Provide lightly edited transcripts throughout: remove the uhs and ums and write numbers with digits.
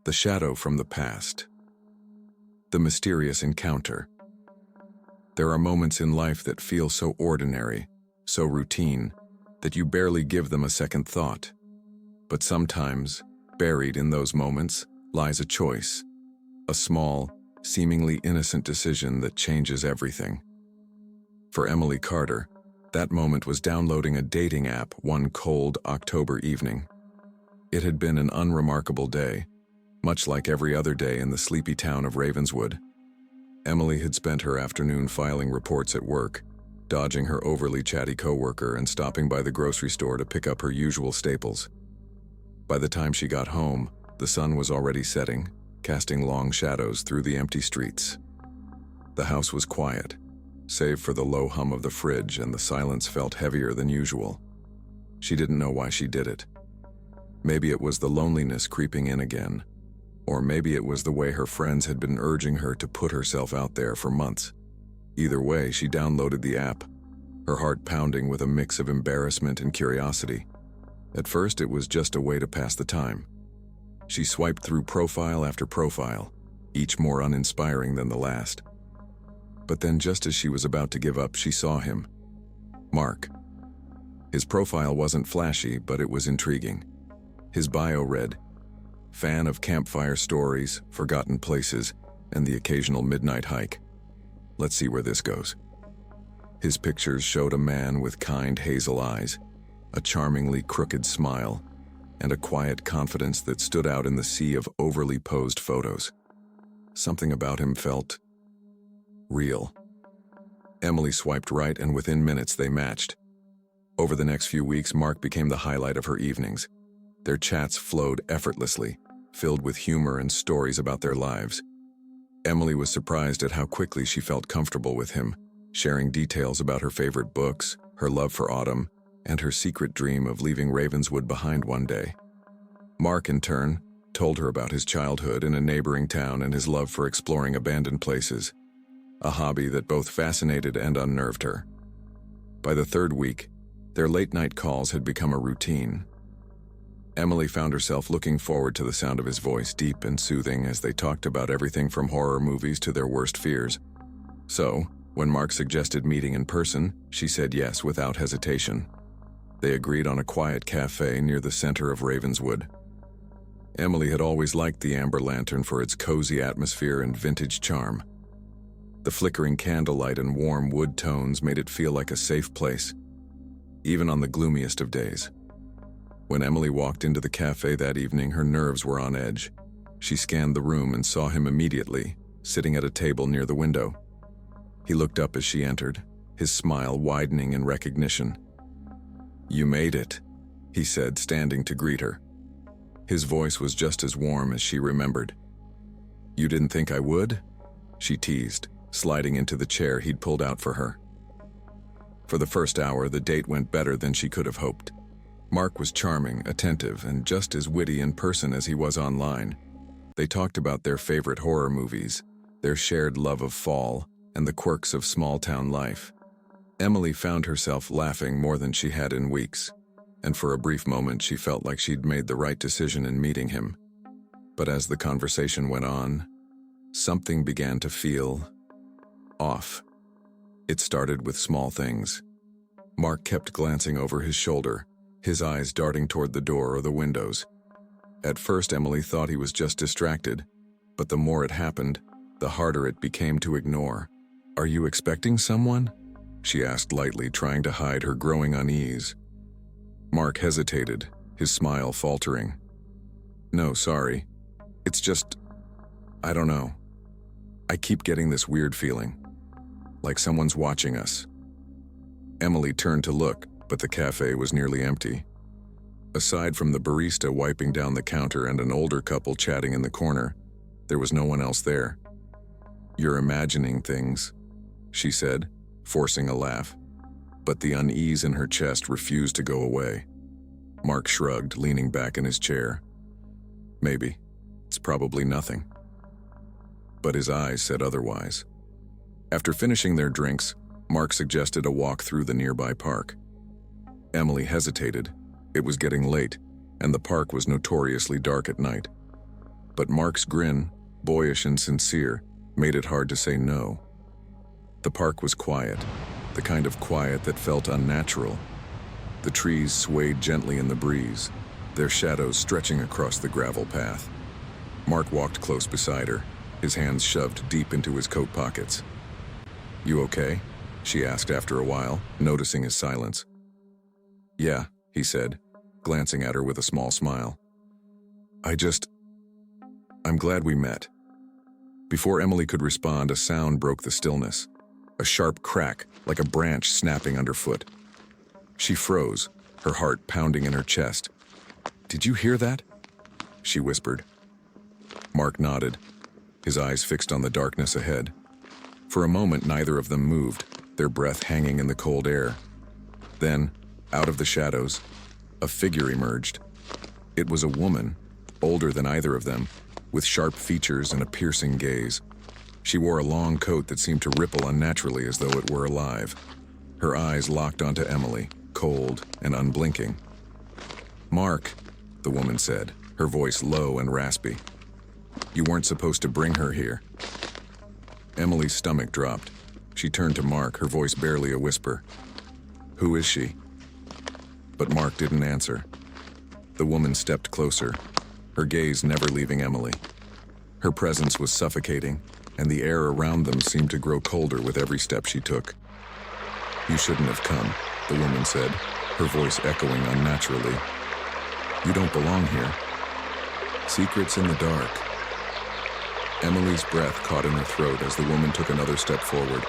The shadow from the past. The mysterious encounter. There are moments in life that feel so ordinary, so routine, that you barely give them a second thought. But sometimes, buried in those moments, lies a choice. A small, seemingly innocent decision that changes everything. For Emily Carter, that moment was downloading a dating app one cold October evening. It had been an unremarkable day, much like every other day in the sleepy town of Ravenswood. Emily had spent her afternoon filing reports at work, dodging her overly chatty coworker and stopping by the grocery store to pick up her usual staples. By the time she got home, the sun was already setting, casting long shadows through the empty streets. The house was quiet, save for the low hum of the fridge, and the silence felt heavier than usual. She didn't know why she did it. Maybe it was the loneliness creeping in again, or maybe it was the way her friends had been urging her to put herself out there for months. Either way, she downloaded the app, her heart pounding with a mix of embarrassment and curiosity. At first, it was just a way to pass the time. She swiped through profile after profile, each more uninspiring than the last. But then, just as she was about to give up, she saw him. Mark. His profile wasn't flashy, but it was intriguing. His bio read, "Fan of campfire stories, forgotten places, and the occasional midnight hike. Let's see where this goes." His pictures showed a man with kind hazel eyes, a charmingly crooked smile, and a quiet confidence that stood out in the sea of overly posed photos. Something about him felt real. Emily swiped right, and within minutes they matched. Over the next few weeks, Mark became the highlight of her evenings. Their chats flowed effortlessly, filled with humor and stories about their lives. Emily was surprised at how quickly she felt comfortable with him, sharing details about her favorite books, her love for autumn, and her secret dream of leaving Ravenswood behind one day. Mark, in turn, told her about his childhood in a neighboring town and his love for exploring abandoned places, a hobby that both fascinated and unnerved her. By the third week, their late-night calls had become a routine. Emily found herself looking forward to the sound of his voice, deep and soothing, as they talked about everything from horror movies to their worst fears. So, when Mark suggested meeting in person, she said yes without hesitation. They agreed on a quiet cafe near the center of Ravenswood. Emily had always liked the Amber Lantern for its cozy atmosphere and vintage charm. The flickering candlelight and warm wood tones made it feel like a safe place, even on the gloomiest of days. When Emily walked into the cafe that evening, her nerves were on edge. She scanned the room and saw him immediately, sitting at a table near the window. He looked up as she entered, his smile widening in recognition. "You made it," he said, standing to greet her. His voice was just as warm as she remembered. "You didn't think I would?" she teased, sliding into the chair he'd pulled out for her. For the first hour, the date went better than she could have hoped. Mark was charming, attentive, and just as witty in person as he was online. They talked about their favorite horror movies, their shared love of fall, and the quirks of small-town life. Emily found herself laughing more than she had in weeks, and for a brief moment she felt like she'd made the right decision in meeting him. But as the conversation went on, something began to feel off. It started with small things. Mark kept glancing over his shoulder, his eyes darting toward the door or the windows. At first, Emily thought he was just distracted, but the more it happened, the harder it became to ignore. "Are you expecting someone?" she asked lightly, trying to hide her growing unease. Mark hesitated, his smile faltering. "No, sorry. It's just, I don't know. I keep getting this weird feeling, like someone's watching us." Emily turned to look, but the cafe was nearly empty. Aside from the barista wiping down the counter and an older couple chatting in the corner, there was no one else there. "You're imagining things," she said, forcing a laugh. But the unease in her chest refused to go away. Mark shrugged, leaning back in his chair. "Maybe. It's probably nothing." But his eyes said otherwise. After finishing their drinks, Mark suggested a walk through the nearby park. Emily hesitated. It was getting late, and the park was notoriously dark at night. But Mark's grin, boyish and sincere, made it hard to say no. The park was quiet, the kind of quiet that felt unnatural. The trees swayed gently in the breeze, their shadows stretching across the gravel path. Mark walked close beside her, his hands shoved deep into his coat pockets. "You okay?" she asked after a while, noticing his silence. "Yeah," he said, glancing at her with a small smile. I'm glad we met." Before Emily could respond, a sound broke the stillness. A sharp crack, like a branch snapping underfoot. She froze, her heart pounding in her chest. "Did you hear that?" she whispered. Mark nodded, his eyes fixed on the darkness ahead. For a moment, neither of them moved, their breath hanging in the cold air. Then, out of the shadows, a figure emerged. It was a woman, older than either of them, with sharp features and a piercing gaze. She wore a long coat that seemed to ripple unnaturally as though it were alive. Her eyes locked onto Emily, cold and unblinking. "Mark," the woman said, her voice low and raspy. "You weren't supposed to bring her here." Emily's stomach dropped. She turned to Mark, her voice barely a whisper. "Who is she?" But Mark didn't answer. The woman stepped closer, her gaze never leaving Emily. Her presence was suffocating, and the air around them seemed to grow colder with every step she took. "You shouldn't have come," the woman said, her voice echoing unnaturally. "You don't belong here. Secrets in the dark." Emily's breath caught in her throat as the woman took another step forward.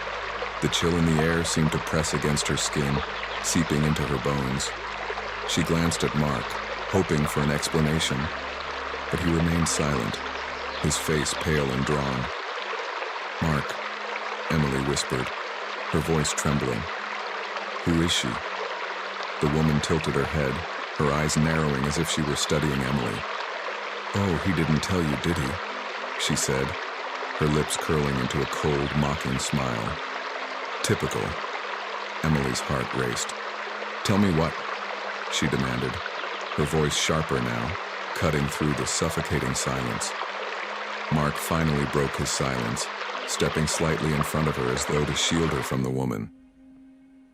The chill in the air seemed to press against her skin, seeping into her bones. She glanced at Mark, hoping for an explanation, but he remained silent, his face pale and drawn. "Mark," Emily whispered, her voice trembling. "Who is she?" The woman tilted her head, her eyes narrowing as if she were studying Emily. "Oh, he didn't tell you, did he?" she said, her lips curling into a cold, mocking smile. Typical. Emily's heart raced. "Tell me what?" she demanded, her voice sharper now, cutting through the suffocating silence. Mark finally broke his silence, stepping slightly in front of her as though to shield her from the woman.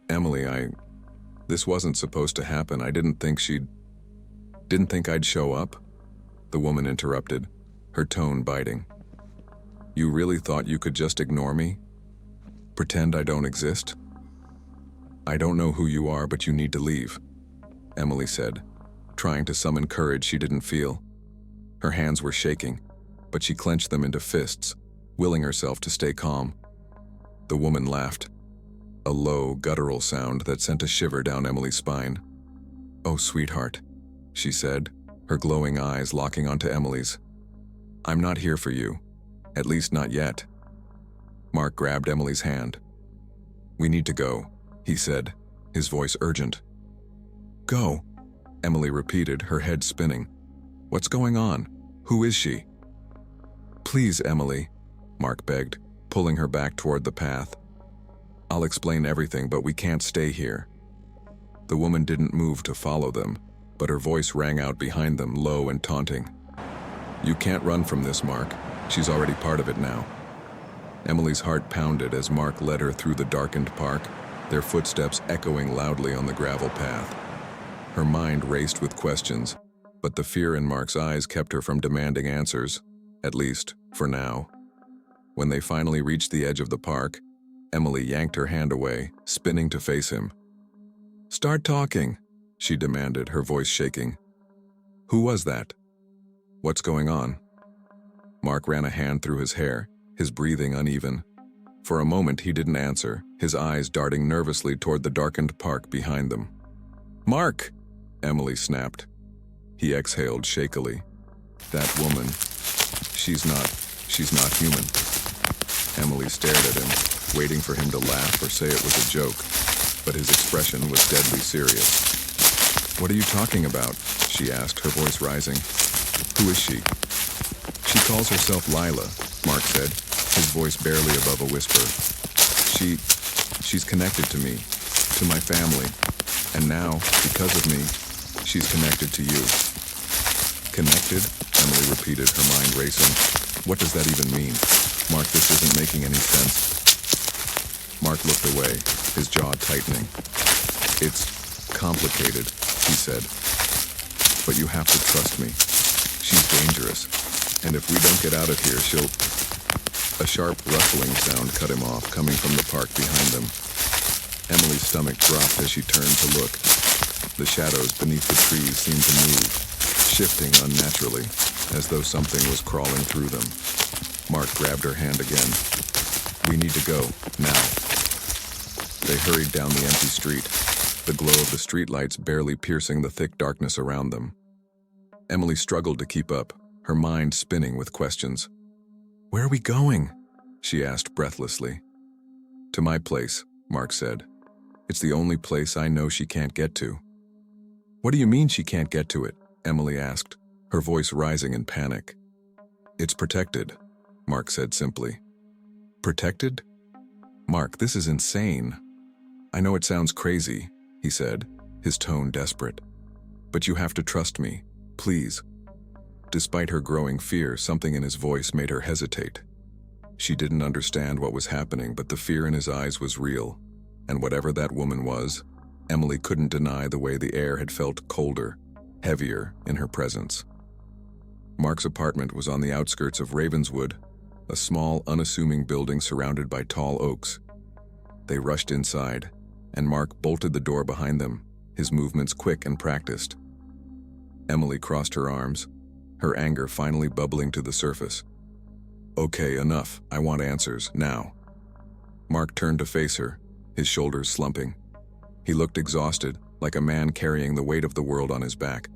"Emily, this wasn't supposed to happen. I didn't think I'd show up," the woman interrupted, her tone biting. "You really thought you could just ignore me? Pretend I don't exist?" "I don't know who you are, but you need to leave," Emily said, trying to summon courage she didn't feel. Her hands were shaking, but she clenched them into fists, willing herself to stay calm. The woman laughed, a low, guttural sound that sent a shiver down Emily's spine. "Oh, sweetheart," she said, her glowing eyes locking onto Emily's. "I'm not here for you, at least not yet." Mark grabbed Emily's hand. "We need to go," he said, his voice urgent. "Go," Emily repeated, her head spinning. "What's going on? Who is she?" "Please, Emily," Mark begged, pulling her back toward the path. "I'll explain everything, but we can't stay here." The woman didn't move to follow them, but her voice rang out behind them, low and taunting. "You can't run from this, Mark. She's already part of it now." Emily's heart pounded as Mark led her through the darkened park, their footsteps echoing loudly on the gravel path. Her mind raced with questions, but the fear in Mark's eyes kept her from demanding answers, at least for now. When they finally reached the edge of the park, Emily yanked her hand away, spinning to face him. "Start talking," she demanded, her voice shaking. "Who was that? What's going on?" Mark ran a hand through his hair, his breathing uneven. For a moment he didn't answer, his eyes darting nervously toward the darkened park behind them. "Mark!" Emily snapped. He exhaled shakily. "That woman, she's not human." Emily stared at him, waiting for him to laugh or say it was a joke, but his expression was deadly serious. "What are you talking about?" she asked, her voice rising. "Who is she?" "She calls herself Lila," Mark said, his voice barely above a whisper. She's connected to me, to my family, and now, because of me, she's connected to you." "Connected?" Emily repeated, her mind racing. What does that even mean? Mark, this isn't making any sense. Mark looked away, his jaw tightening. It's complicated, he said. But you have to trust me. She's dangerous. And if we don't get out of here, she'll... A sharp rustling sound cut him off, coming from the park behind them. Emily's stomach dropped as she turned to look. The shadows beneath the trees seemed to move, shifting unnaturally, as though something was crawling through them. Mark grabbed her hand again. We need to go, now. They hurried down the empty street, the glow of the streetlights barely piercing the thick darkness around them. Emily struggled to keep up, her mind spinning with questions. Where are we going? She asked breathlessly. To my place, Mark said. It's the only place I know she can't get to. What do you mean she can't get to it? Emily asked, her voice rising in panic. It's protected, Mark said simply. Protected? Mark, this is insane. I know it sounds crazy, he said, his tone desperate. But you have to trust me, please. Despite her growing fear, something in his voice made her hesitate. She didn't understand what was happening, but the fear in his eyes was real. And whatever that woman was, Emily couldn't deny the way the air had felt colder, heavier in her presence. Mark's apartment was on the outskirts of Ravenswood, a small, unassuming building surrounded by tall oaks. They rushed inside, and Mark bolted the door behind them, his movements quick and practiced. Emily crossed her arms, her anger finally bubbling to the surface. Okay, enough. I want answers, now. Mark turned to face her, his shoulders slumping. He looked exhausted, like a man carrying the weight of the world on his back.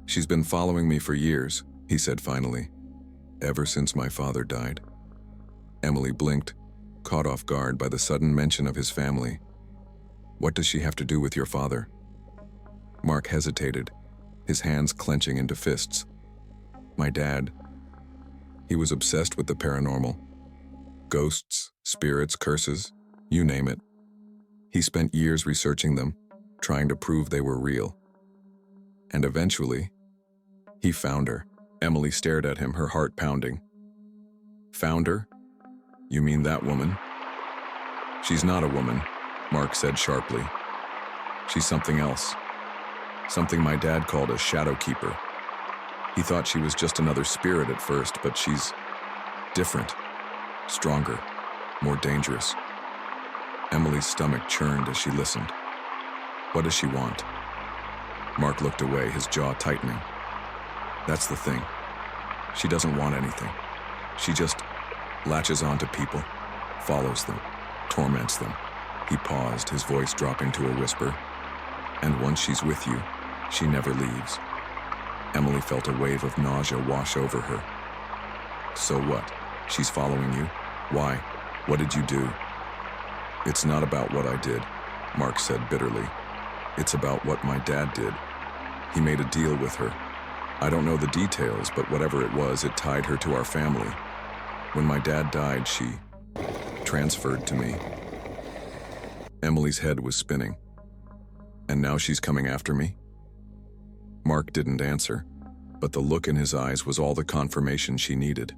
She's been following me for years, he said finally. Ever since my father died. Emily blinked, caught off guard by the sudden mention of his family. What does she have to do with your father? Mark hesitated, his hands clenching into fists. My dad. He was obsessed with the paranormal. Ghosts, spirits, curses, you name it. He spent years researching them, trying to prove they were real. And eventually, he found her. Emily stared at him, her heart pounding. Found her? You mean that woman? She's not a woman, Mark said sharply. She's something else. Something my dad called a shadow keeper. He thought she was just another spirit at first, but she's different, stronger, more dangerous. Emily's stomach churned as she listened. What does she want? Mark looked away, his jaw tightening. That's the thing. She doesn't want anything. She just latches onto people, follows them, torments them. He paused, his voice dropping to a whisper. And once she's with you, she never leaves. Emily felt a wave of nausea wash over her. So what? She's following you? Why? What did you do? It's not about what I did, Mark said bitterly. It's about what my dad did. He made a deal with her. I don't know the details, but whatever it was, it tied her to our family. When my dad died, she transferred to me. Emily's head was spinning. And now she's coming after me? Mark didn't answer, but the look in his eyes was all the confirmation she needed.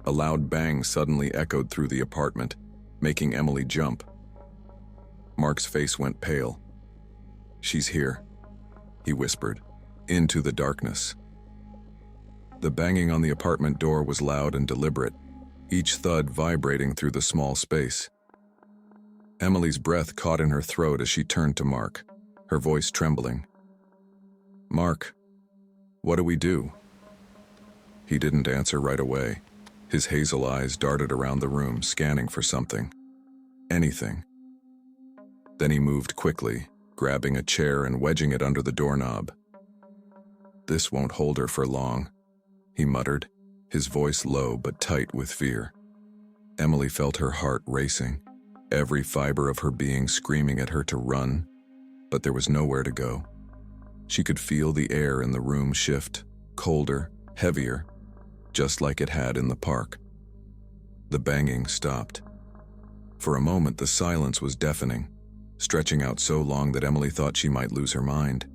A loud bang suddenly echoed through the apartment, making Emily jump. Mark's face went pale. She's here, he whispered, into the darkness. The banging on the apartment door was loud and deliberate, each thud vibrating through the small space. Emily's breath caught in her throat as she turned to Mark, her voice trembling. Mark, what do we do? He didn't answer right away. His hazel eyes darted around the room, scanning for something. Anything. Then he moved quickly, grabbing a chair and wedging it under the doorknob. This won't hold her for long, he muttered, his voice low but tight with fear. Emily felt her heart racing, every fiber of her being screaming at her to run, but there was nowhere to go. She could feel the air in the room shift, colder, heavier, just like it had in the park. The banging stopped. For a moment, the silence was deafening, stretching out so long that Emily thought she might lose her mind.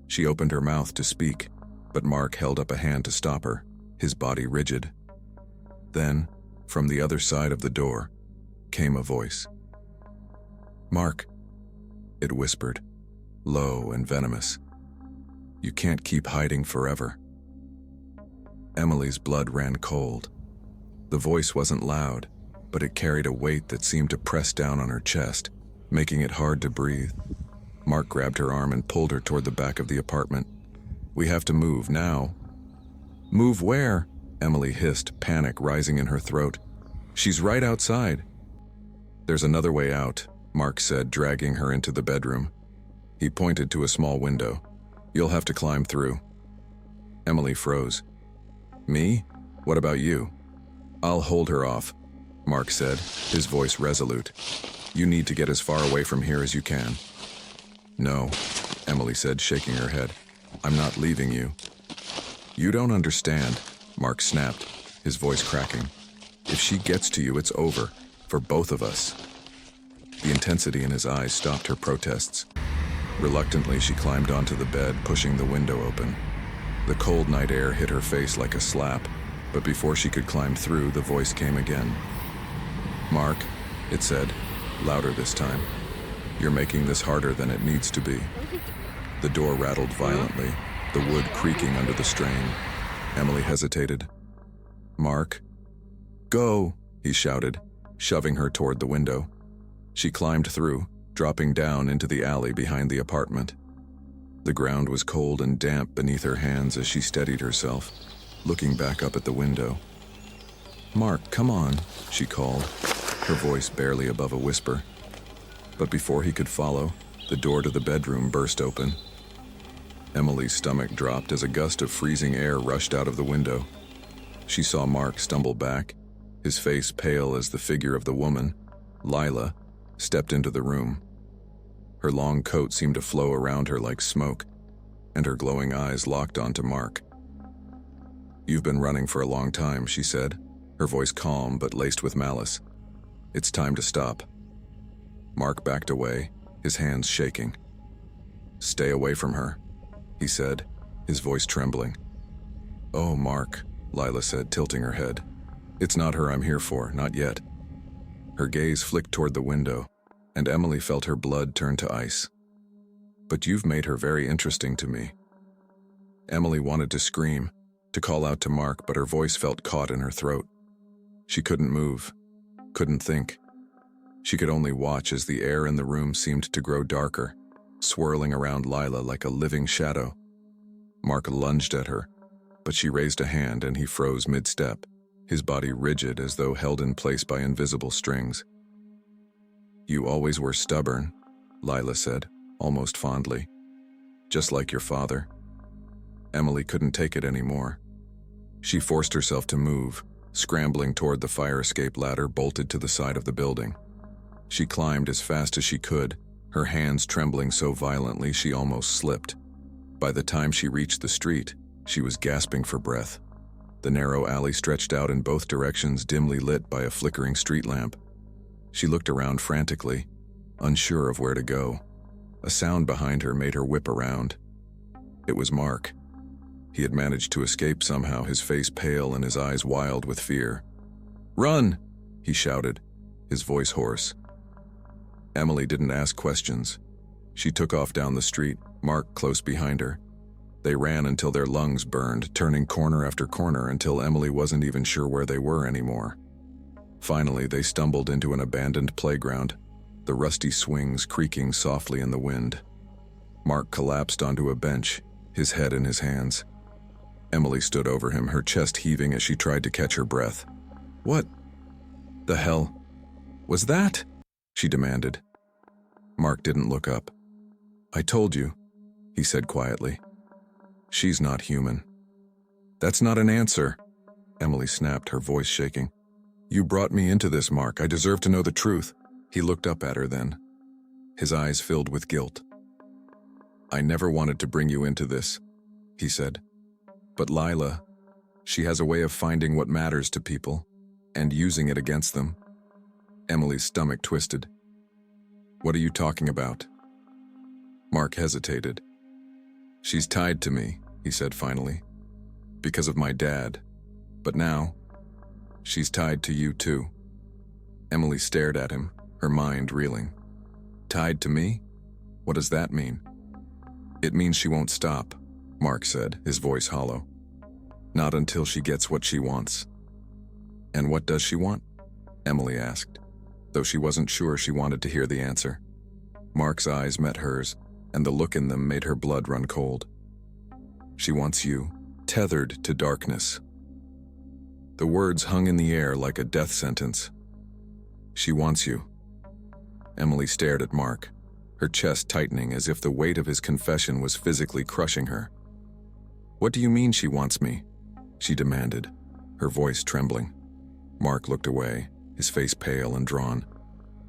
She opened her mouth to speak, but Mark held up a hand to stop her, his body rigid. Then, from the other side of the door, came a voice. "Mark," it whispered, low and venomous. "You can't keep hiding forever." Emily's blood ran cold. The voice wasn't loud, but it carried a weight that seemed to press down on her chest, making it hard to breathe. Mark grabbed her arm and pulled her toward the back of the apartment. "We have to move, now." "Move where?" Emily hissed, panic rising in her throat. "She's right outside." "There's another way out," Mark said, dragging her into the bedroom. He pointed to a small window. "You'll have to climb through." Emily froze. "Me? What about you?" "I'll hold her off," Mark said, his voice resolute. "You need to get as far away from here as you can." "No," Emily said, shaking her head. "I'm not leaving you." "You don't understand," Mark snapped, his voice cracking. "If she gets to you, it's over, for both of us." The intensity in his eyes stopped her protests. Reluctantly, she climbed onto the bed, pushing the window open. The cold night air hit her face like a slap, but before she could climb through, the voice came again. "Mark," it said, louder this time, "you're making this harder than it needs to be." The door rattled violently, the wood creaking under the strain. Emily hesitated. "Mark?" "Go," he shouted, shoving her toward the window. She climbed through, dropping down into the alley behind the apartment. The ground was cold and damp beneath her hands as she steadied herself, looking back up at the window. "Mark, come on," she called, her voice barely above a whisper. But before he could follow, the door to the bedroom burst open. Emily's stomach dropped as a gust of freezing air rushed out of the window. She saw Mark stumble back, his face pale as the figure of the woman, Lila, stepped into the room. Her long coat seemed to flow around her like smoke, and her glowing eyes locked onto Mark. "You've been running for a long time," she said, her voice calm but laced with malice. "It's time to stop." Mark backed away, his hands shaking. "Stay away from her," he said, his voice trembling. "Oh, Mark," Lila said, tilting her head. "It's not her I'm here for, not yet." Her gaze flicked toward the window, and Emily felt her blood turn to ice. "But you've made her very interesting to me." Emily wanted to scream, to call out to Mark, but her voice felt caught in her throat. She couldn't move, couldn't think. She could only watch as the air in the room seemed to grow darker, swirling around Lila like a living shadow. Mark lunged at her, but she raised a hand and he froze mid-step, his body rigid as though held in place by invisible strings. "You always were stubborn," Lila said, almost fondly. "Just like your father." Emily couldn't take it anymore. She forced herself to move, scrambling toward the fire escape ladder bolted to the side of the building. She climbed as fast as she could, her hands trembling so violently she almost slipped. By the time she reached the street, she was gasping for breath. The narrow alley stretched out in both directions, dimly lit by a flickering street lamp. She looked around frantically, unsure of where to go. A sound behind her made her whip around. It was Mark. He had managed to escape somehow, his face pale and his eyes wild with fear. "Run!" he shouted, his voice hoarse. Emily didn't ask questions. She took off down the street, Mark close behind her. They ran until their lungs burned, turning corner after corner until Emily wasn't even sure where they were anymore. Finally, they stumbled into an abandoned playground, the rusty swings creaking softly in the wind. Mark collapsed onto a bench, his head in his hands. Emily stood over him, her chest heaving as she tried to catch her breath. "What the hell was that?" she demanded. Mark didn't look up. "I told you," he said quietly. "She's not human." "That's not an answer," Emily snapped, her voice shaking. "You brought me into this, Mark. I deserve to know the truth." He looked up at her then, his eyes filled with guilt. "I never wanted to bring you into this," he said. "But Lila, she has a way of finding what matters to people and using it against them." Emily's stomach twisted. "What are you talking about?" Mark hesitated. "She's tied to me," he said finally. because of my dad. But now, she's tied to you too. Emily stared at him, her mind reeling. Tied to me? What does that mean? It means she won't stop, Mark said, his voice hollow. Not until she gets what she wants. And what does she want? Emily asked, though she wasn't sure she wanted to hear the answer. Mark's eyes met hers, and the look in them made her blood run cold. She wants you, tethered to darkness. The words hung in the air like a death sentence. She wants you. Emily stared at Mark, her chest tightening as if the weight of his confession was physically crushing her. What do you mean she wants me? She demanded, her voice trembling. Mark looked away, his face pale and drawn.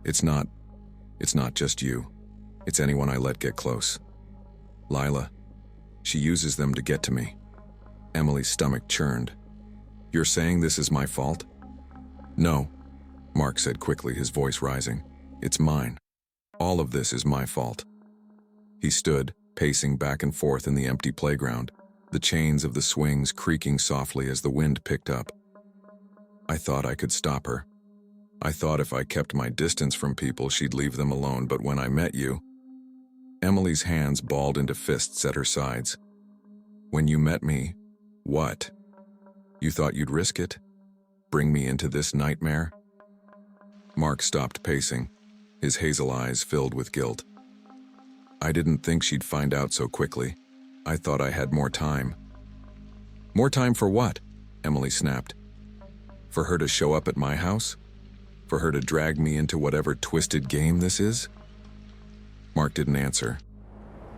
It's not just you. It's anyone I let get close. Lila, she uses them to get to me. Emily's stomach churned. You're saying this is my fault? No, Mark said quickly, his voice rising. It's mine. All of this is my fault. He stood, pacing back and forth in the empty playground, the chains of the swings creaking softly as the wind picked up. I thought I could stop her. I thought if I kept my distance from people, she'd leave them alone, but when I met you... Emily's hands balled into fists at her sides. When you met me, what? You thought you'd risk it? Bring me into this nightmare? Mark stopped pacing, his hazel eyes filled with guilt. I didn't think she'd find out so quickly. I thought I had more time. More time for what? Emily snapped. For her to show up at my house? For her to drag me into whatever twisted game this is? Mark didn't answer.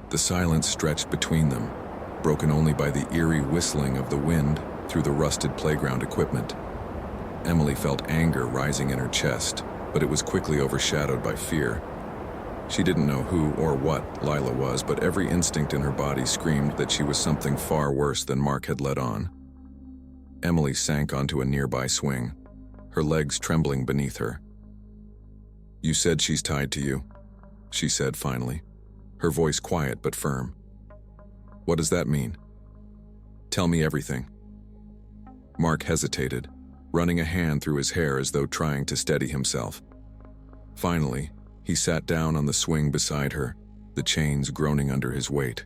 The silence stretched between them, broken only by the eerie whistling of the wind through the rusted playground equipment. Emily felt anger rising in her chest, but it was quickly overshadowed by fear. She didn't know who or what Lila was, but every instinct in her body screamed that she was something far worse than Mark had let on. Emily sank onto a nearby swing, her legs trembling beneath her. You said she's tied to you, she said finally, her voice quiet but firm. What does that mean? Tell me everything. Mark hesitated, running a hand through his hair as though trying to steady himself. Finally, he sat down on the swing beside her, the chains groaning under his weight.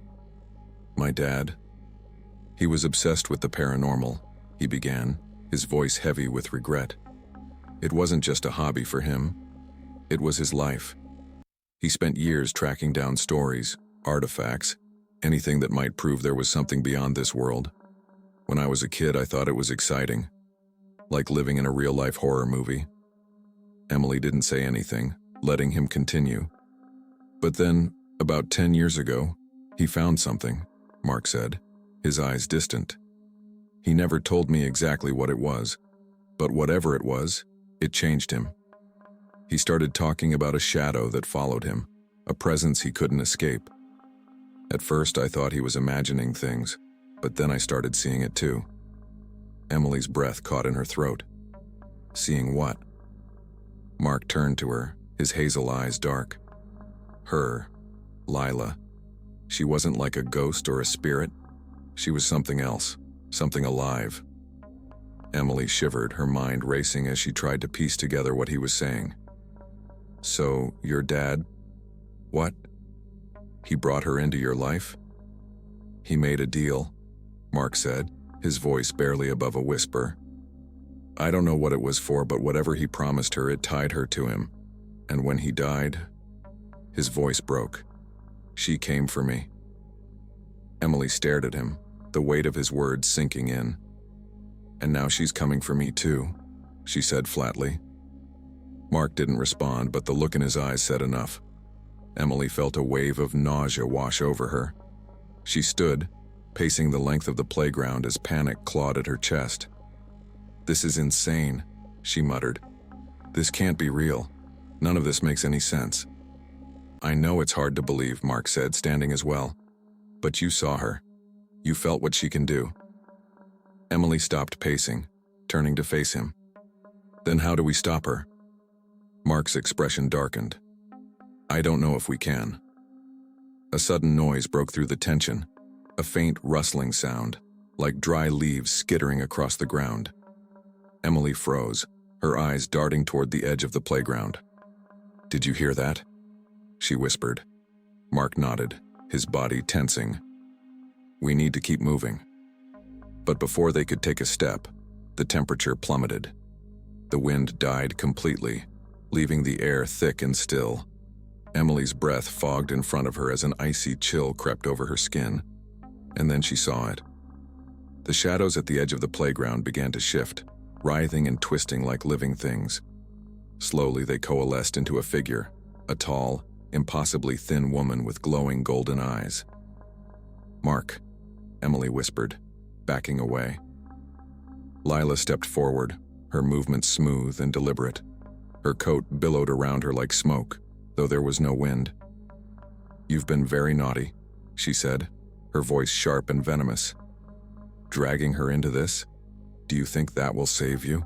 My dad. He was obsessed with the paranormal, he began, his voice heavy with regret. It wasn't just a hobby for him. It was his life. He spent years tracking down stories, artifacts, anything that might prove there was something beyond this world. When I was a kid, I thought it was exciting, like living in a real-life horror movie. Emily didn't say anything, letting him continue. But then, about 10 years ago, he found something, Mark said, his eyes distant. He never told me exactly what it was, but whatever it was, it changed him. He started talking about a shadow that followed him, a presence he couldn't escape. At first, I thought he was imagining things, but then I started seeing it too. Emily's breath caught in her throat. Seeing what? Mark turned to her, his hazel eyes dark. Her, Lila. She wasn't like a ghost or a spirit. She was something else, something alive. Emily shivered, her mind racing as she tried to piece together what he was saying. So, your dad? What? He brought her into your life? He made a deal, Mark said, his voice barely above a whisper. I don't know what it was for, but whatever he promised her, it tied her to him. And when he died, his voice broke. She came for me. Emily stared at him, the weight of his words sinking in. And now she's coming for me too, she said flatly. Mark didn't respond, but the look in his eyes said enough. Emily felt a wave of nausea wash over her. She stood, pacing the length of the playground as panic clawed at her chest. This is insane, she muttered. This can't be real. None of this makes any sense. I know it's hard to believe, Mark said, standing as well. But you saw her. You felt what she can do. Emily stopped pacing, turning to face him. Then how do we stop her? Mark's expression darkened. I don't know if we can. A sudden noise broke through the tension, a faint rustling sound, like dry leaves skittering across the ground. Emily froze, her eyes darting toward the edge of the playground. "Did you hear that?" she whispered. Mark nodded, his body tensing. "We need to keep moving." But before they could take a step, the temperature plummeted. The wind died completely, leaving the air thick and still. Emily's breath fogged in front of her as an icy chill crept over her skin, and then she saw it. The shadows at the edge of the playground began to shift, writhing and twisting like living things. Slowly they coalesced into a figure, a tall, impossibly thin woman with glowing golden eyes. "Mark," Emily whispered, backing away. Lila stepped forward, her movements smooth and deliberate. Her coat billowed around her like smoke, though there was no wind. "You've been very naughty," she said, her voice sharp and venomous. "Dragging her into this? Do you think that will save you?"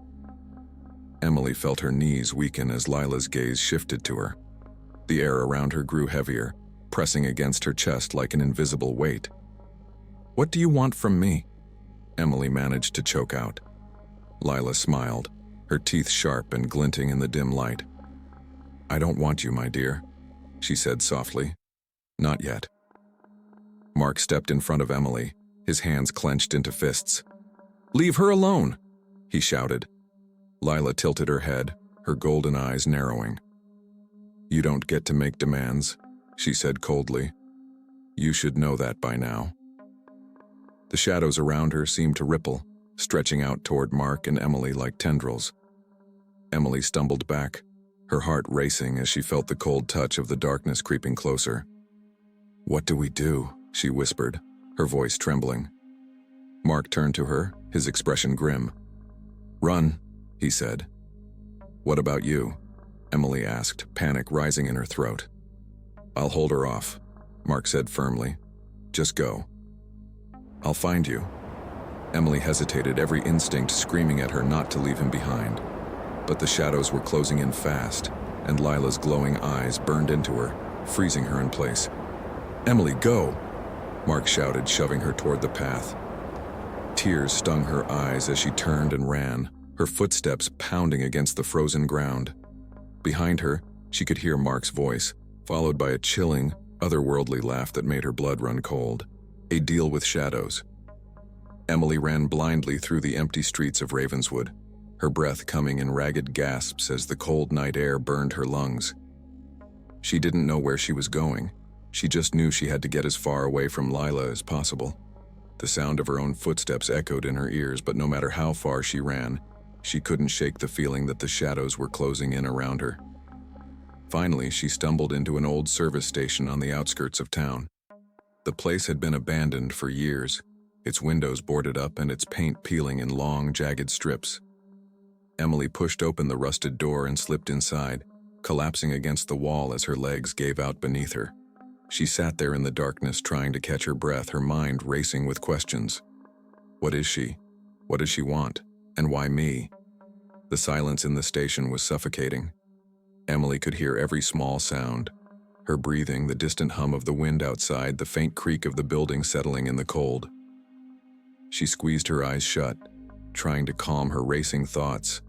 Emily felt her knees weaken as Lila's gaze shifted to her. The air around her grew heavier, pressing against her chest like an invisible weight. "What do you want from me?" Emily managed to choke out. Lila smiled, her teeth sharp and glinting in the dim light. "I don't want you, my dear," she said softly. "Not yet." Mark stepped in front of Emily, his hands clenched into fists. "Leave her alone!" he shouted. Lila tilted her head, her golden eyes narrowing. "You don't get to make demands," she said coldly. "You should know that by now." The shadows around her seemed to ripple, stretching out toward Mark and Emily like tendrils. Emily stumbled back, her heart racing as she felt the cold touch of the darkness creeping closer. "What do we do?" she whispered, her voice trembling. Mark turned to her, his expression grim. "Run," he said. "What about you?" Emily asked, panic rising in her throat. "I'll hold her off," Mark said firmly. "Just go." "I'll find you." Emily hesitated, every instinct screaming at her not to leave him behind. But the shadows were closing in fast, and Lila's glowing eyes burned into her, freezing her in place. "Emily, go!" Mark shouted, shoving her toward the path. Tears stung her eyes as she turned and ran, her footsteps pounding against the frozen ground. Behind her, she could hear Mark's voice, followed by a chilling, otherworldly laugh that made her blood run cold. A deal with shadows. Emily ran blindly through the empty streets of Ravenswood, her breath coming in ragged gasps as the cold night air burned her lungs. She didn't know where she was going. She just knew she had to get as far away from Lila as possible. The sound of her own footsteps echoed in her ears, but no matter how far she ran, she couldn't shake the feeling that the shadows were closing in around her. Finally, she stumbled into an old service station on the outskirts of town. The place had been abandoned for years, its windows boarded up and its paint peeling in long, jagged strips. Emily pushed open the rusted door and slipped inside, collapsing against the wall as her legs gave out beneath her. She sat there in the darkness trying to catch her breath, her mind racing with questions. What is she? What does she want? And why me? The silence in the station was suffocating. Emily could hear every small sound. Her breathing, the distant hum of the wind outside, the faint creak of the building settling in the cold. She squeezed her eyes shut, trying to calm her racing thoughts.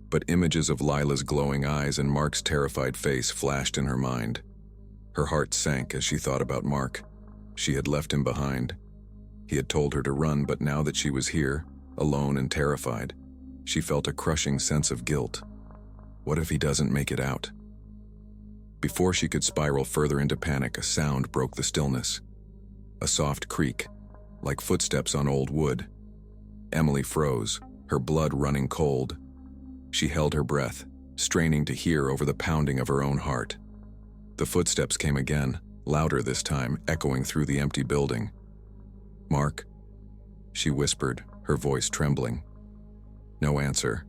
But images of Lila's glowing eyes and Mark's terrified face flashed in her mind. Her heart sank as she thought about Mark. She had left him behind. He had told her to run, but now that she was here, alone and terrified, she felt a crushing sense of guilt. What if he doesn't make it out? Before she could spiral further into panic, a sound broke the stillness. A soft creak, like footsteps on old wood. Emily froze, her blood running cold. She held her breath, straining to hear over the pounding of her own heart. The footsteps came again, louder this time, echoing through the empty building. "Mark?" she whispered, her voice trembling. No answer.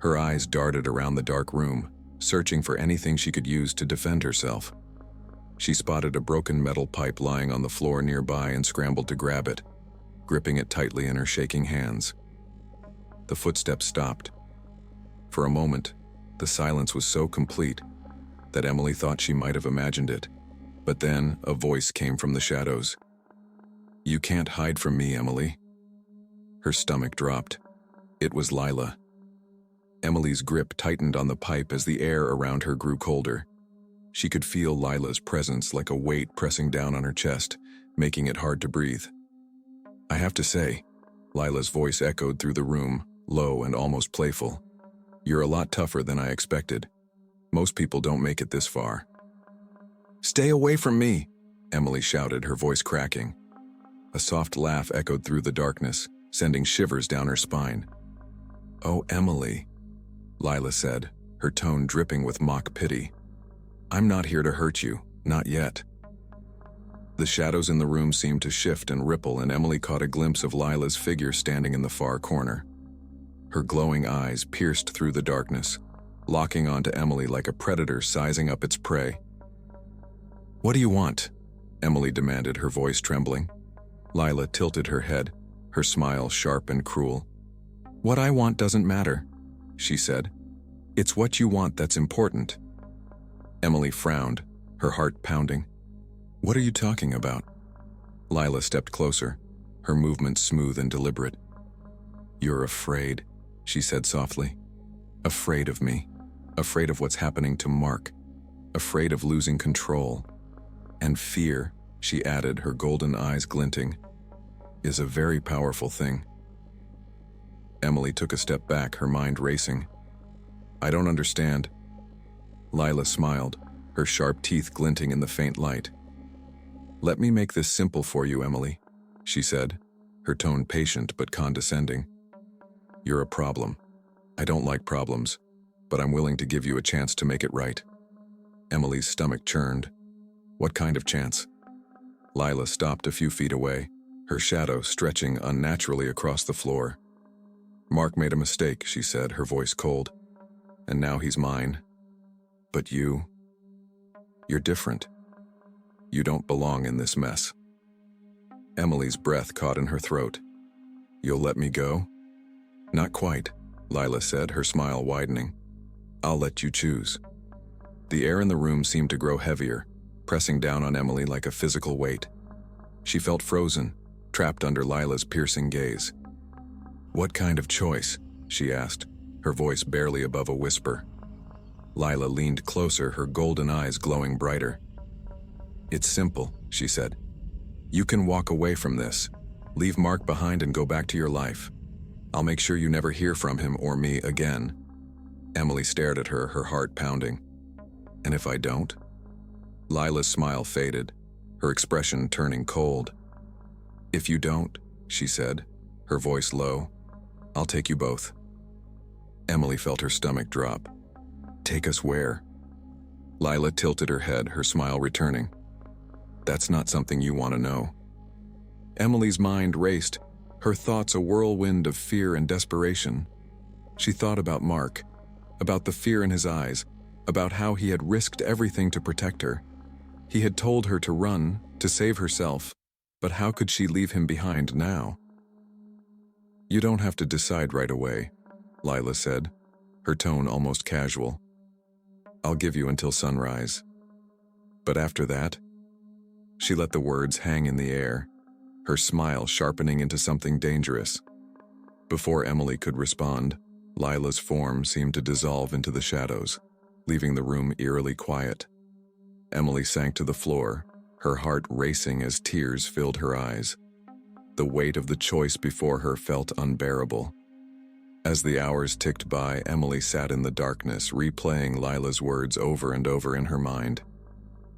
Her eyes darted around the dark room, searching for anything she could use to defend herself. She spotted a broken metal pipe lying on the floor nearby and scrambled to grab it, gripping it tightly in her shaking hands. The footsteps stopped. For a moment, the silence was so complete that Emily thought she might have imagined it. But then a voice came from the shadows. You can't hide from me, Emily. Her stomach dropped. It was Lila. Emily's grip tightened on the pipe as the air around her grew colder. She could feel Lila's presence like a weight pressing down on her chest, making it hard to breathe. I have to say, Lila's voice echoed through the room, low and almost playful. You're a lot tougher than I expected. Most people don't make it this far. Stay away from me, Emily shouted, her voice cracking. A soft laugh echoed through the darkness, sending shivers down her spine. Oh, Emily, Lila said, her tone dripping with mock pity. I'm not here to hurt you, not yet. The shadows in the room seemed to shift and ripple, and Emily caught a glimpse of Lila's figure standing in the far corner. Her glowing eyes pierced through the darkness, locking onto Emily like a predator sizing up its prey. What do you want? Emily demanded, her voice trembling. Lila tilted her head, her smile sharp and cruel. What I want doesn't matter, she said. It's what you want that's important. Emily frowned, her heart pounding. What are you talking about? Lila stepped closer, her movements smooth and deliberate. You're afraid, she said softly. Afraid of me. Afraid of what's happening to Mark. Afraid of losing control. And fear, she added, her golden eyes glinting, is a very powerful thing. Emily took a step back, her mind racing. I don't understand. Lila smiled, her sharp teeth glinting in the faint light. Let me make this simple for you, Emily, she said, her tone patient but condescending. You're a problem. I don't like problems, but I'm willing to give you a chance to make it right. Emily's stomach churned. What kind of chance? Lila stopped a few feet away, her shadow stretching unnaturally across the floor. Mark made a mistake, she said, her voice cold. And now he's mine. But you're different. You don't belong in this mess. Emily's breath caught in her throat. You'll let me go? Not quite, Lila said, her smile widening. I'll let you choose. The air in the room seemed to grow heavier, pressing down on Emily like a physical weight. She felt frozen, trapped under Lila's piercing gaze. What kind of choice? She asked, her voice barely above a whisper. Lila leaned closer, her golden eyes glowing brighter. It's simple, she said. You can walk away from this, leave Mark behind and go back to your life. I'll make sure you never hear from him or me again. Emily stared at her heart pounding. And if I don't? Lila's smile faded, her expression turning cold. If you don't, she said, her voice low, I'll take you both. Emily felt her stomach drop. Take us where? Lila tilted her head, her smile returning. That's not something you want to know. Emily's mind raced, her thoughts a whirlwind of fear and desperation. She thought about Mark, about the fear in his eyes, about how he had risked everything to protect her. He had told her to run, to save herself, but how could she leave him behind now? You don't have to decide right away, Lila said, her tone almost casual. I'll give you until sunrise. But after that? She let the words hang in the air, her smile sharpening into something dangerous. Before Emily could respond, Lila's form seemed to dissolve into the shadows, leaving the room eerily quiet. Emily sank to the floor, her heart racing as tears filled her eyes. The weight of the choice before her felt unbearable. As the hours ticked by, Emily sat in the darkness, replaying Lila's words over and over in her mind.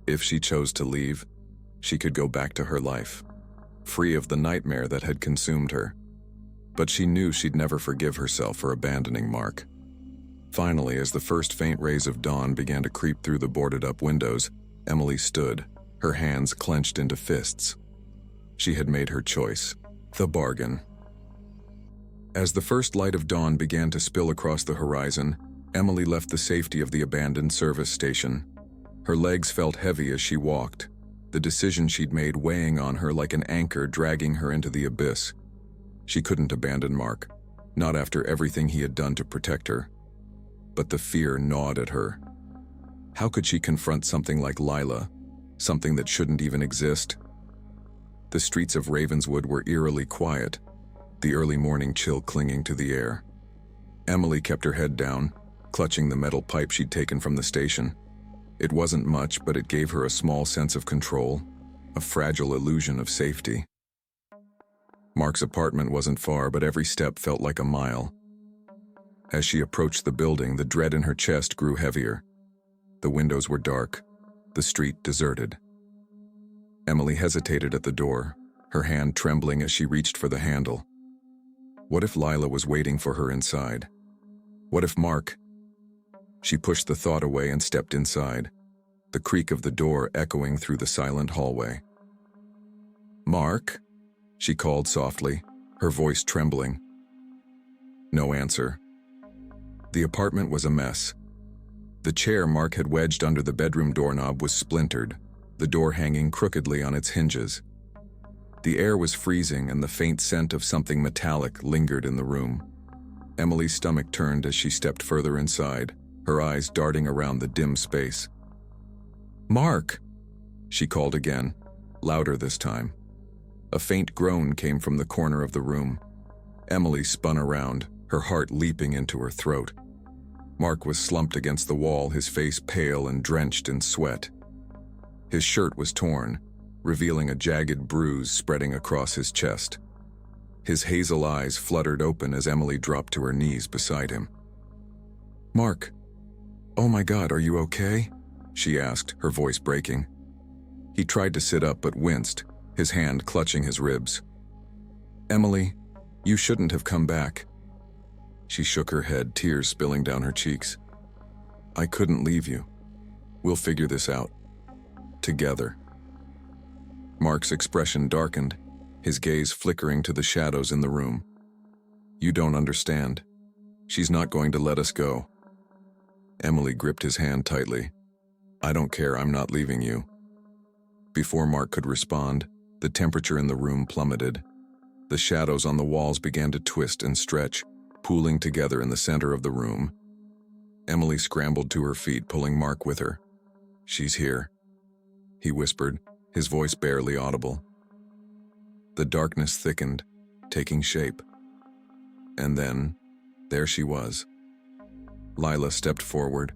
If she chose to leave, she could go back to her life, free of the nightmare that had consumed her. But she knew she'd never forgive herself for abandoning Mark. Finally, as the first faint rays of dawn began to creep through the boarded-up windows, Emily stood, her hands clenched into fists. She had made her choice, the bargain. As the first light of dawn began to spill across the horizon, Emily left the safety of the abandoned service station. Her legs felt heavy as she walked, the decision she'd made weighing on her like an anchor dragging her into the abyss. She couldn't abandon Mark, not after everything he had done to protect her. But the fear gnawed at her. How could she confront something like Lila, something that shouldn't even exist? The streets of Ravenswood were eerily quiet, the early morning chill clinging to the air. Emily kept her head down, clutching the metal pipe she'd taken from the station. It wasn't much, but it gave her a small sense of control, a fragile illusion of safety. Mark's apartment wasn't far, but every step felt like a mile. As she approached the building, the dread in her chest grew heavier. The windows were dark, the street deserted. Emily hesitated at the door, her hand trembling as she reached for the handle. What if Lila was waiting for her inside? What if Mark? She pushed the thought away and stepped inside, the creak of the door echoing through the silent hallway. "Mark?" she called softly, her voice trembling. No answer. The apartment was a mess. The chair Mark had wedged under the bedroom doorknob was splintered, the door hanging crookedly on its hinges. The air was freezing and the faint scent of something metallic lingered in the room. Emily's stomach turned as she stepped further inside, her eyes darting around the dim space. "Mark!" she called again, louder this time. A faint groan came from the corner of the room. Emily spun around, her heart leaping into her throat. Mark was slumped against the wall, his face pale and drenched in sweat. His shirt was torn, revealing a jagged bruise spreading across his chest. His hazel eyes fluttered open as Emily dropped to her knees beside him. "Mark, oh my God, are you okay?" she asked, her voice breaking. He tried to sit up but winced, his hand clutching his ribs. "Emily, you shouldn't have come back." She shook her head, tears spilling down her cheeks. "I couldn't leave you. We'll figure this out. Together." Mark's expression darkened, his gaze flickering to the shadows in the room. "You don't understand. She's not going to let us go." Emily gripped his hand tightly. "I don't care, I'm not leaving you." Before Mark could respond, the temperature in the room plummeted. The shadows on the walls began to twist and stretch, pooling together in the center of the room. Emily scrambled to her feet, pulling Mark with her. "She's here," he whispered, his voice barely audible. The darkness thickened, taking shape. And then, there she was. Lila stepped forward,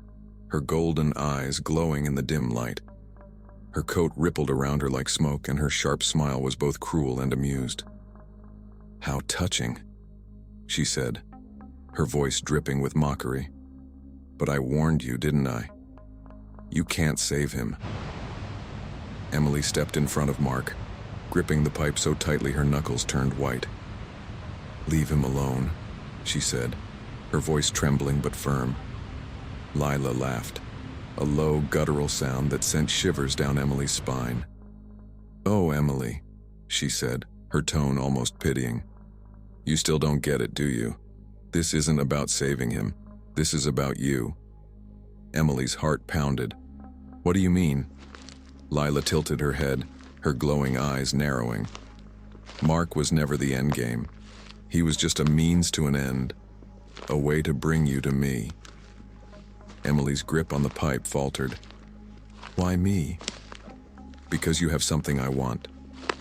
her golden eyes glowing in the dim light. Her coat rippled around her like smoke, and her sharp smile was both cruel and amused. "How touching," she said, her voice dripping with mockery. "But I warned you, didn't I? You can't save him." Emily stepped in front of Mark, gripping the pipe so tightly her knuckles turned white. "Leave him alone," she said, her voice trembling but firm. Lila laughed, a low, guttural sound that sent shivers down Emily's spine. "Oh, Emily," she said, her tone almost pitying. "You still don't get it, do you? This isn't about saving him. This is about you." Emily's heart pounded. "What do you mean?" Lila tilted her head, her glowing eyes narrowing. "Mark was never the endgame. He was just a means to an end, a way to bring you to me." Emily's grip on the pipe faltered. "Why me?" "Because you have something I want,"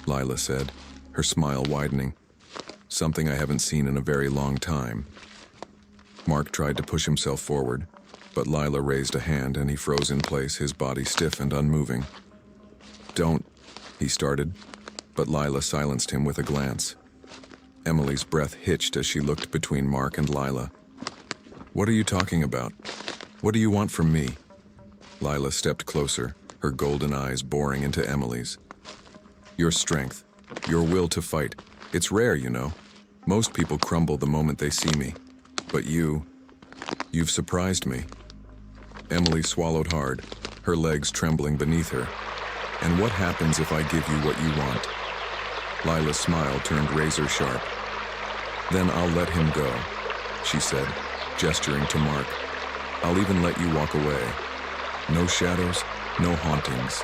Lila said, her smile widening. "Something I haven't seen in a very long time." Mark tried to push himself forward, but Lila raised a hand and he froze in place, his body stiff and unmoving. "Don't," he started, but Lila silenced him with a glance. Emily's breath hitched as she looked between Mark and Lila. "What are you talking about? What do you want from me?" Lila stepped closer, her golden eyes boring into Emily's. "Your strength, your will to fight. It's rare, you know. Most people crumble the moment they see me. But you've surprised me." Emily swallowed hard, her legs trembling beneath her. "And what happens if I give you what you want?" Lila's smile turned razor sharp. "Then I'll let him go," she said, gesturing to Mark. "I'll even let you walk away. No shadows, no hauntings.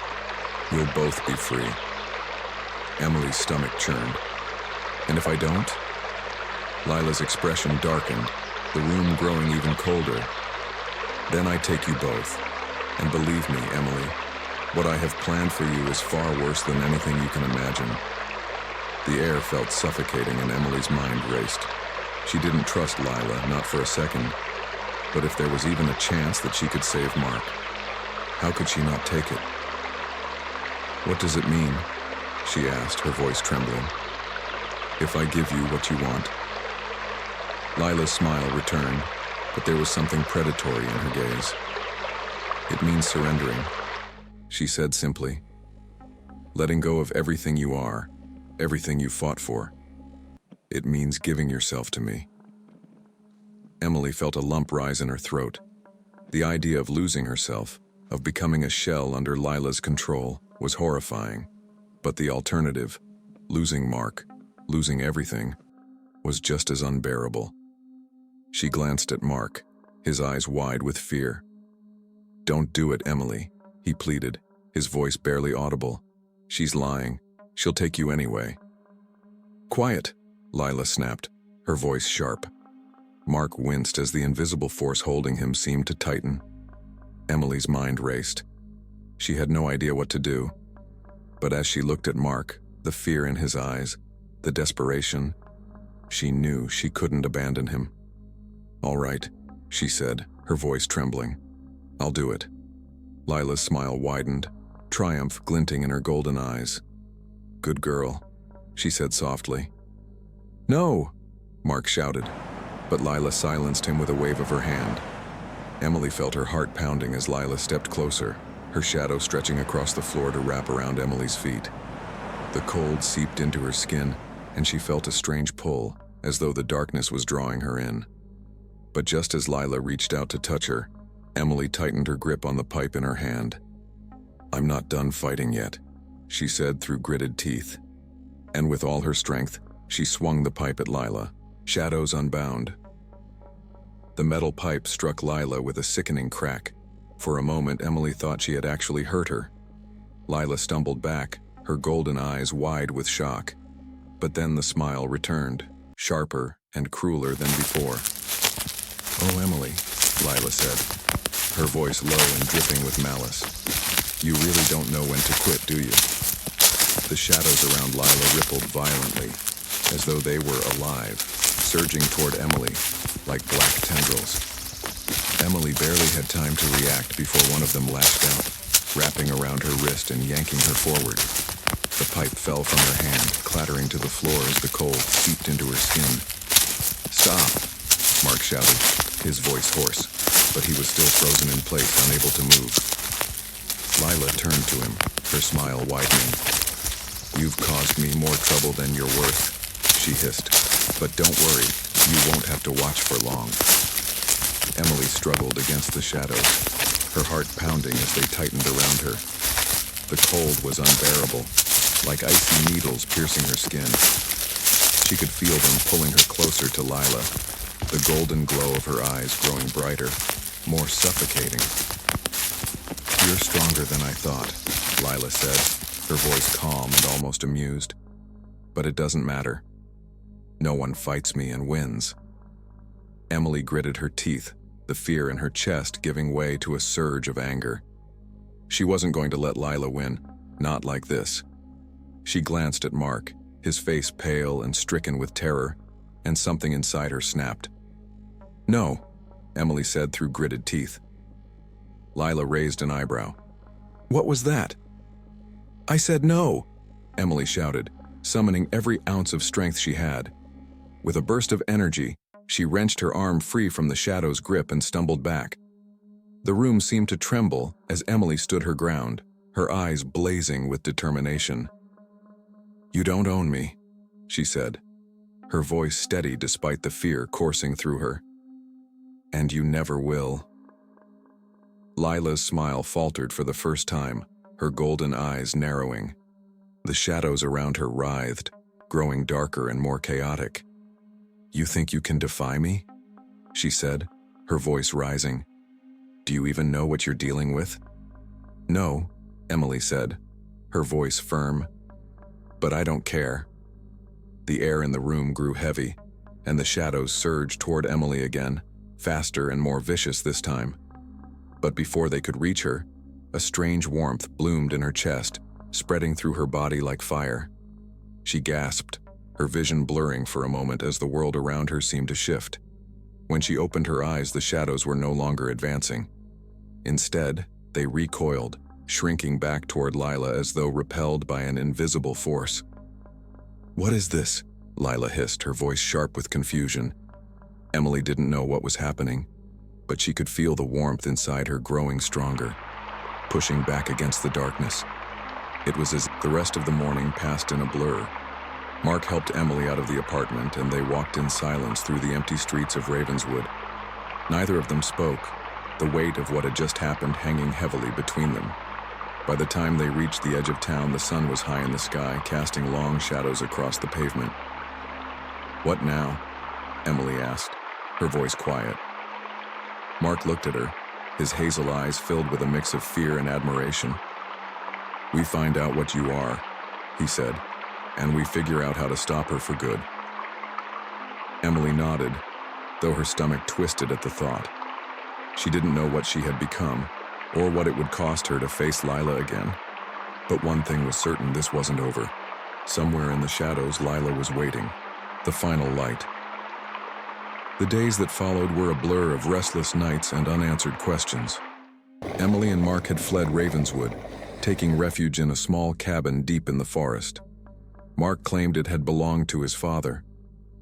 We'll both be free." Emily's stomach churned. "And if I don't?" Lila's expression darkened, the room growing even colder. "Then I take you both. And believe me, Emily, what I have planned for you is far worse than anything you can imagine. The air felt suffocating and Emily's mind raced. She didn't trust Lila, not for a second. But if there was even a chance that she could save Mark, how could she not take it? "What does it mean?" she asked, her voice trembling. "If I give you what you want?" Lila's smile returned, but there was something predatory in her gaze. "It means surrendering," she said simply. "Letting go of everything you are, everything you fought for. It means giving yourself to me." Emily felt a lump rise in her throat. The idea of losing herself, of becoming a shell under Lila's control, was horrifying. But the alternative, losing Mark, losing everything, was just as unbearable. She glanced at Mark, his eyes wide with fear. "Don't do it, Emily," he pleaded, his voice barely audible. "She's lying. She'll take you anyway." "Quiet," Lila snapped, her voice sharp. Mark winced as the invisible force holding him seemed to tighten. Emily's mind raced. She had no idea what to do. But as she looked at Mark, the fear in his eyes, the desperation, she knew she couldn't abandon him. "All right," she said, her voice trembling. "I'll do it." Lila's smile widened, triumph glinting in her golden eyes. "Good girl," she said softly. "No!" Mark shouted, but Lila silenced him with a wave of her hand. Emily felt her heart pounding as Lila stepped closer, her shadow stretching across the floor to wrap around Emily's feet. The cold seeped into her skin, and she felt a strange pull, as though the darkness was drawing her in. But just as Lila reached out to touch her, Emily tightened her grip on the pipe in her hand. "I'm not done fighting yet," she said through gritted teeth. And with all her strength, she swung the pipe at Lila, shadows unbound. The metal pipe struck Lila with a sickening crack. For a moment, Emily thought she had actually hurt her. Lila stumbled back, her golden eyes wide with shock. But then the smile returned, sharper and crueler than before. "Oh, Emily," Lila said, her voice low and dripping with malice. "You really don't know when to quit, do you?" The shadows around Lila rippled violently, as though they were alive, surging toward Emily like black tendrils. Emily barely had time to react before one of them lashed out, wrapping around her wrist and yanking her forward. The pipe fell from her hand, clattering to the floor as the cold seeped into her skin. "Stop!" Mark shouted, his voice hoarse, but he was still frozen in place, unable to move. Lila turned to him, her smile widening. "You've caused me more trouble than you're worth," she hissed. "But don't worry, you won't have to watch for long." Emily struggled against the shadows, her heart pounding as they tightened around her. The cold was unbearable, like icy needles piercing her skin. She could feel them pulling her closer to Lila, the golden glow of her eyes growing brighter, more suffocating. "You're stronger than I thought," Lila said, her voice calm and almost amused. "But it doesn't matter. No one fights me and wins." Emily gritted her teeth, the fear in her chest giving way to a surge of anger. She wasn't going to let Lila win, not like this. She glanced at Mark, his face pale and stricken with terror, and something inside her snapped. "No," Emily said through gritted teeth. Lila raised an eyebrow. "What was that?" "I said no," Emily shouted, summoning every ounce of strength she had. With a burst of energy, she wrenched her arm free from the shadow's grip and stumbled back. The room seemed to tremble as Emily stood her ground, her eyes blazing with determination. "You don't own me," she said, her voice steady despite the fear coursing through her. "And you never will." Lila's smile faltered for the first time, her golden eyes narrowing. The shadows around her writhed, growing darker and more chaotic. "You think you can defy me?" she said, her voice rising. "Do you even know what you're dealing with?" "No," Emily said, her voice firm. "But I don't care." The air in the room grew heavy, and the shadows surged toward Emily again, faster and more vicious this time. But before they could reach her, a strange warmth bloomed in her chest, spreading through her body like fire. She gasped, her vision blurring for a moment as the world around her seemed to shift. When she opened her eyes, the shadows were no longer advancing. Instead, they recoiled, shrinking back toward Lila as though repelled by an invisible force. "What is this?" Lila hissed, her voice sharp with confusion. Emily didn't know what was happening, but she could feel the warmth inside her growing stronger, pushing back against the darkness. It was as the rest of the morning passed in a blur. Mark helped Emily out of the apartment, and they walked in silence through the empty streets of Ravenswood. Neither of them spoke, the weight of what had just happened hanging heavily between them. By the time they reached the edge of town, the sun was high in the sky, casting long shadows across the pavement. "What now?" Emily asked, her voice quiet. Mark looked at her, his hazel eyes filled with a mix of fear and admiration. "We find out what you are," he said, "and we figure out how to stop her for good." Emily nodded, though her stomach twisted at the thought. She didn't know what she had become, or what it would cost her to face Lila again. But one thing was certain: this wasn't over. Somewhere in the shadows, Lila was waiting, the final light. The days that followed were a blur of restless nights and unanswered questions. Emily and Mark had fled Ravenswood, taking refuge in a small cabin deep in the forest. Mark claimed it had belonged to his father,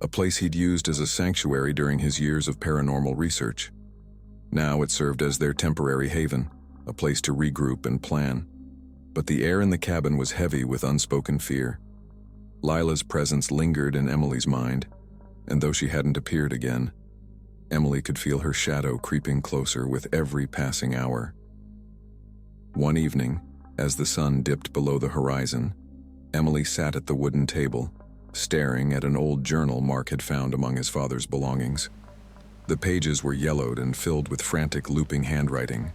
a place he'd used as a sanctuary during his years of paranormal research. Now it served as their temporary haven, a place to regroup and plan. But the air in the cabin was heavy with unspoken fear. Lila's presence lingered in Emily's mind, and though she hadn't appeared again, Emily could feel her shadow creeping closer with every passing hour. One evening, as the sun dipped below the horizon, Emily sat at the wooden table, staring at an old journal Mark had found among his father's belongings. The pages were yellowed and filled with frantic, looping handwriting.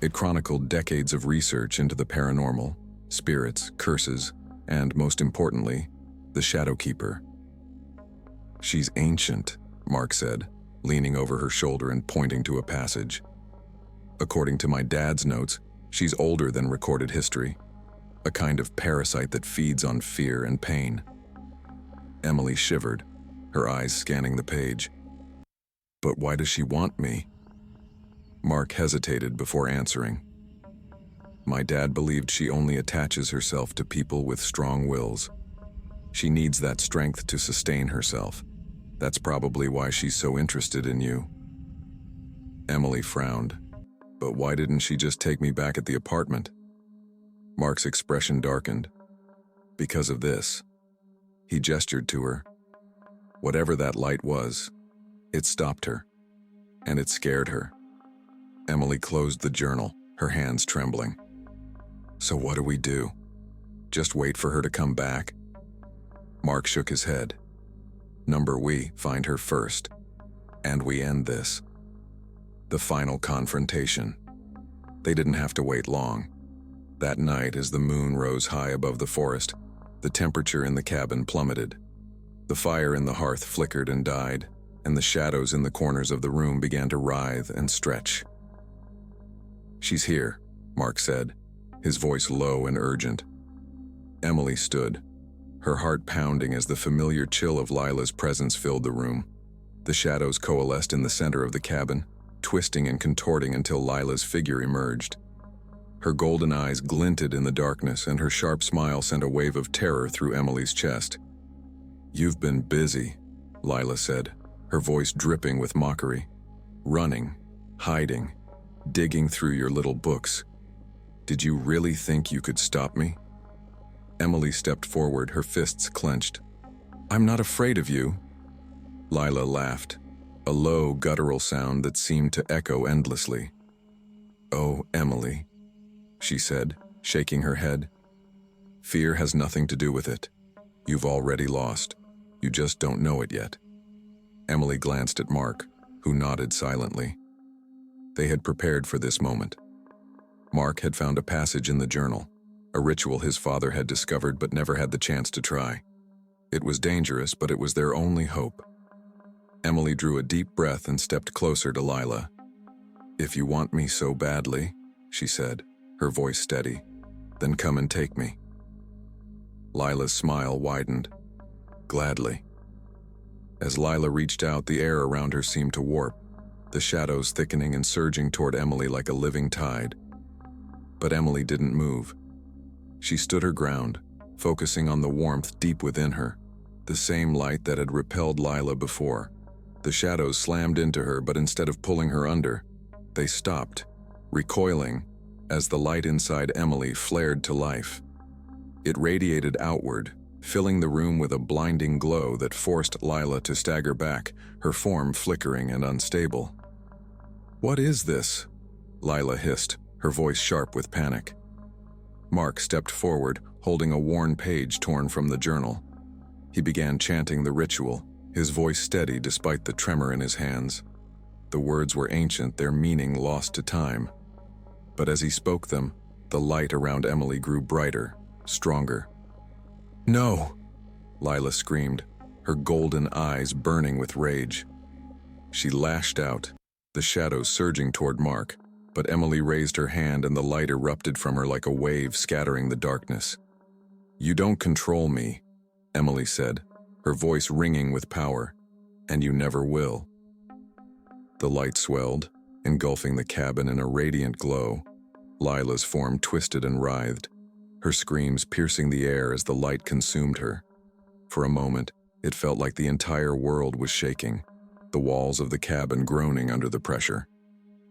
It chronicled decades of research into the paranormal, spirits, curses, and, most importantly, the Shadow Keeper. "She's ancient," Mark said, leaning over her shoulder and pointing to a passage. "According to my dad's notes, she's older than recorded history, a kind of parasite that feeds on fear and pain." Emily shivered, her eyes scanning the page. "But why does she want me?" Mark hesitated before answering. "My dad believed she only attaches herself to people with strong wills. She needs that strength to sustain herself. That's probably why she's so interested in you." Emily frowned. "But why didn't she just take me back at the apartment?" Mark's expression darkened. "Because of this." He gestured to her. Whatever that light was, it stopped her, and it scared her. Emily closed the journal, her hands trembling. "So what do we do? Just wait for her to come back?" Mark shook his head. We find her first, and we end this." The final confrontation. They didn't have to wait long. That night, as the moon rose high above the forest, the temperature in the cabin plummeted. The fire in the hearth flickered and died, and the shadows in the corners of the room began to writhe and stretch. "She's here," Mark said, his voice low and urgent. Emily stood, her heart pounding as the familiar chill of Lila's presence filled the room. The shadows coalesced in the center of the cabin, twisting and contorting until Lila's figure emerged. Her golden eyes glinted in the darkness, and her sharp smile sent a wave of terror through Emily's chest. "You've been busy," Lila said, her voice dripping with mockery. "Running, hiding, digging through your little books. Did you really think you could stop me?" Emily stepped forward, her fists clenched. "I'm not afraid of you." Lila laughed, a low, guttural sound that seemed to echo endlessly. "Oh, Emily," she said, shaking her head. "Fear has nothing to do with it. You've already lost. You just don't know it yet." Emily glanced at Mark, who nodded silently. They had prepared for this moment. Mark had found a passage in the journal, a ritual his father had discovered but never had the chance to try. It was dangerous, but it was their only hope. Emily drew a deep breath and stepped closer to Lila. "If you want me so badly," she said, her voice steady, "then come and take me." Lila's smile widened. Gladly. As Lila reached out, the air around her seemed to warp, the shadows thickening and surging toward Emily like a living tide. But Emily didn't move. She stood her ground, focusing on the warmth deep within her, the same light that had repelled Lila before. The shadows slammed into her, but instead of pulling her under, they stopped, recoiling, as the light inside Emily flared to life. It radiated outward, filling the room with a blinding glow that forced Lila to stagger back, her form flickering and unstable. "What is this?" Lila hissed, her voice sharp with panic. Mark stepped forward, holding a worn page torn from the journal. He began chanting the ritual, his voice steady despite the tremor in his hands. The words were ancient, their meaning lost to time. But as he spoke them, the light around Emily grew brighter, stronger. "No!" Lila screamed, her golden eyes burning with rage. She lashed out, the shadows surging toward Mark, but Emily raised her hand and the light erupted from her like a wave scattering the darkness. "You don't control me," Emily said, her voice ringing with power, "and you never will." The light swelled, engulfing the cabin in a radiant glow. Lila's form twisted and writhed, her screams piercing the air as the light consumed her. For a moment, it felt like the entire world was shaking, the walls of the cabin groaning under the pressure.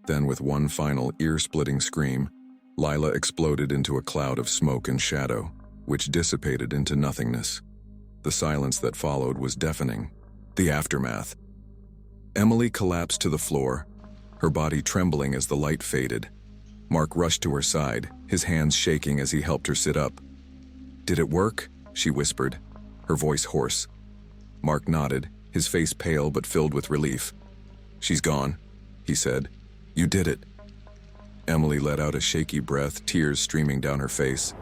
Then, with one final ear-splitting scream, Lila exploded into a cloud of smoke and shadow, which dissipated into nothingness. The silence that followed was deafening. The aftermath. Emily collapsed to the floor, her body trembling as the light faded. Mark rushed to her side, his hands shaking as he helped her sit up. "Did it work?" she whispered, her voice hoarse. Mark nodded, his face pale but filled with relief. "She's gone," he said. "You did it." Emily let out a shaky breath, tears streaming down her face.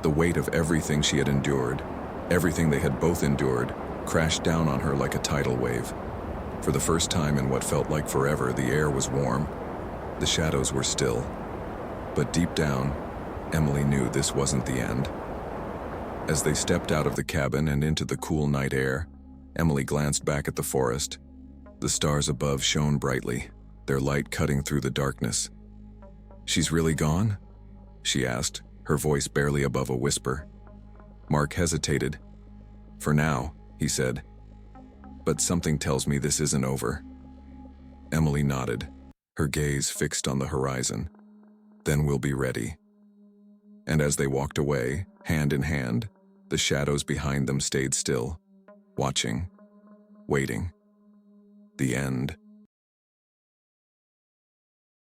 The weight of everything she had endured, everything they had both endured, crashed down on her like a tidal wave. For the first time in what felt like forever, the air was warm. The shadows were still. But deep down, Emily knew this wasn't the end. As they stepped out of the cabin and into the cool night air, Emily glanced back at the forest. The stars above shone brightly, their light cutting through the darkness. "She's really gone?" she asked, her voice barely above a whisper. Mark hesitated. "For now," he said. "But something tells me this isn't over." Emily nodded, her gaze fixed on the horizon. "Then we'll be ready." And as they walked away, hand in hand, the shadows behind them stayed still, watching, waiting. The end.